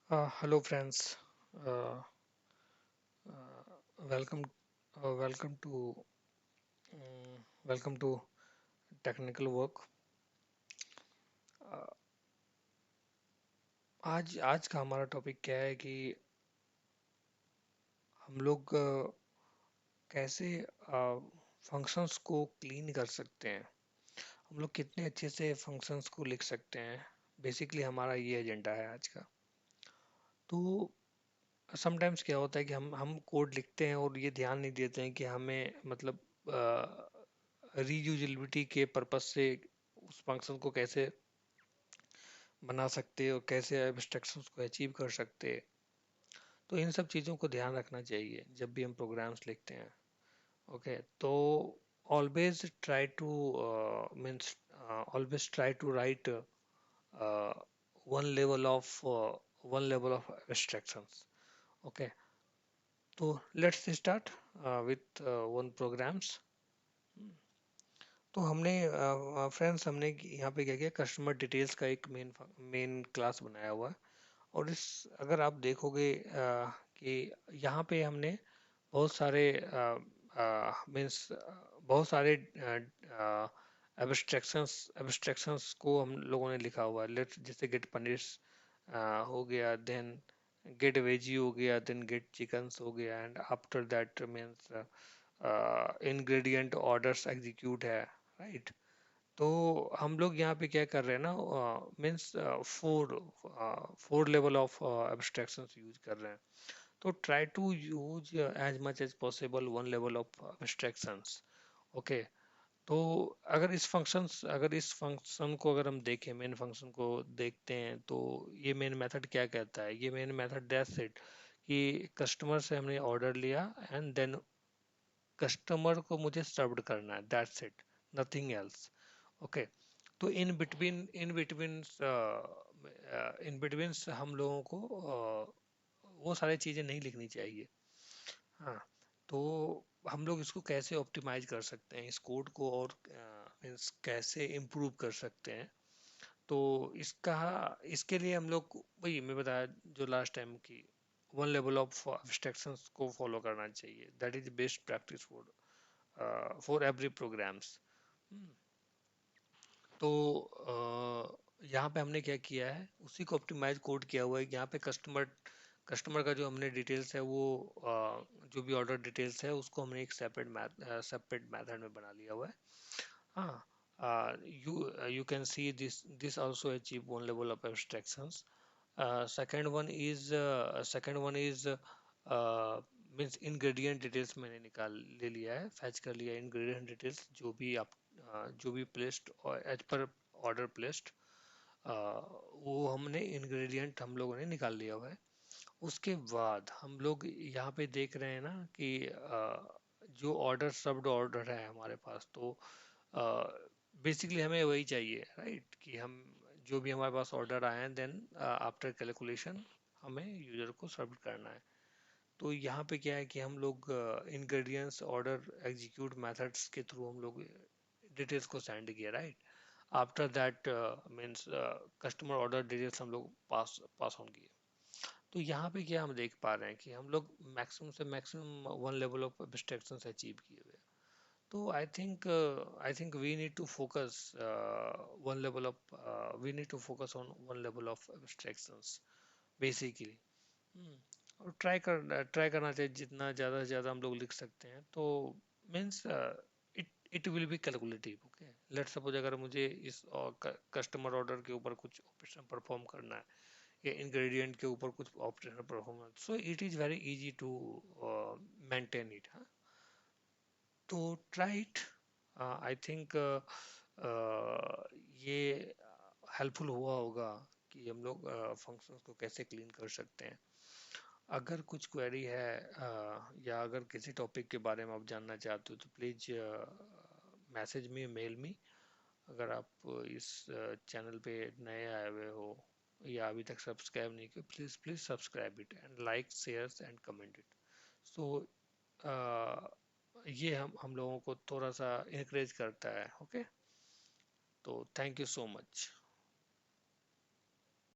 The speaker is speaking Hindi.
Hello friends, uh, welcome, welcome to welcome to Technical Work। uh, आज आज का हमारा टॉपिक क्या है कि हम लोग कैसे फंक्शंस को क्लीन कर सकते हैं। हम लोग कितने अच्छे से फंक्शंस को लिख सकते हैं। बेसिकली हमारा ये एजेंडा है आज का। तो समटाइम्स क्या होता है कि हम कोड लिखते हैं और ये ध्यान नहीं देते हैं कि हमें मतलब रीयूजेबिलिटी के पर्पस से उस फंक्शन को कैसे बना सकते और कैसे एब्स्ट्रैक्शंस को अचीव कर सकते। तो इन सब चीज़ों को ध्यान रखना चाहिए जब भी हम प्रोग्राम्स लिखते हैं। ओके, तो always try to means always try to write one level of one level of abstractions. Okay, तो let's start with one programs. तो हमने फ्रेंड्स हमने यहाँ पे क्या किया, कस्टमर डिटेल्स का एक मेन क्लास बनाया हुआ है। और इस अगर आप देखोगे कि यहाँ पे हमने बहुत सारे मीन्स बहुत सारे एब्स्ट्रैक्शंस को हम लोगों ने लिखा हुआ है। लेट जैसे गेट पनीर हो गया, देन गेट वेजी हो गया, देन गेट चिकन्स हो गया, and after that means ingredient orders execute है, राइट। तो हम लोग यहाँ पे क्या कर रहे हैं ना, means four four level of abstractions use कर रहे हैं। तो try to use as much as possible one level of abstractions. Okay, तो अगर इस फंक्शन को अगर हम देखें, मेन फंक्शन को देखते हैं, तो ये मेन मेथड क्या कहता है। ये मेन मेथड दैट्स इट कि कस्टमर से हमने ऑर्डर लिया एंड देन कस्टमर को मुझे सर्व्ड करना है, that's it, nothing else. Okay, तो इन बिटवीन हम लोगों को वो सारी चीज़ें नहीं लिखनी चाहिए। हाँ, तो हम लोग इसको कैसे ऑप्टिमाइज कर सकते हैं इस कोड को, और मीन्स कैसे इम्प्रूव कर सकते हैं। तो इसका इसके लिए हम लोग वही मैं बताया जो लास्ट टाइम की वन लेवल ऑफ एब्स्ट्रैक्शंस को फॉलो करना चाहिए। That is best practice for every programs. तो यहाँ पे हमने क्या किया है, उसी को ऑप्टिमाइज कोड किया हुआ है। यहाँ पे कस्टमर कस्टमर का जो हमने डिटेल्स है वो जो भी ऑर्डर डिटेल्स है उसको हमने एक सेपरेट मेथड में बना लिया हुआ है। हाँ, you can see this also achieve one level of abstractions. Second one is means ingredient details मैंने निकाल ले लिया है, फैच कर लिया ingredient details जो भी placed as per order placed, वो हमने इंग्रेडिएंट हम लोगों ने निकाल लिया हुआ है। उसके बाद हम लोग यहाँ पे देख रहे हैं ना कि जो ऑर्डर सब्ड ऑर्डर है हमारे पास, तो बेसिकली हमें वही चाहिए, राइट, कि हम जो भी हमारे पास ऑर्डर आए हैं देन आफ्टर कैलकुलेशन हमें यूजर को सर्व करना है। तो यहाँ पे क्या है कि हम लोग इंग्रेडिएंट्स ऑर्डर एग्जीक्यूट मेथड्स के थ्रू हम लोग डिटेल्स को सेंड किया, right. After that means customer order details हम लोग पास ऑन किए। तो यहाँ पे क्या हम देख पा रहे हैं कि हम लोग मैक्सिमम से maximum one level of abstraction achieve किए हुए हैं। तो I think we need to focus one level of we need to focus on one level of abstractions basically. और ट्राई करना चाहिए जितना ज़्यादा से ज़्यादा हम लोग लिख सकते हैं। तो means it it will be calculative. Okay, let's suppose अगर मुझे इस कस्टमर ऑर्डर के ऊपर कुछ ऑपरेशन परफॉर्म करना है या इंग्रेडिएंट के ऊपर कुछ operation perform, so it is very easy to maintain it. तो ट्राई इट। आई थिंक ये हेल्पफुल हुआ होगा कि हम लोग फंक्शंस को कैसे क्लीन कर सकते हैं। अगर कुछ क्वेरी है या अगर किसी टॉपिक के बारे में आप जानना चाहते हो तो please message me, mail me. अगर आप इस चैनल पे नए आए हुए हो या अभी तक सब्सक्राइब नहीं किया, please please subscribe it and like share and comment it. So ये हम लोगों को थोड़ा सा इनक्रेज करता है। ओके, तो थैंक यू सो मच।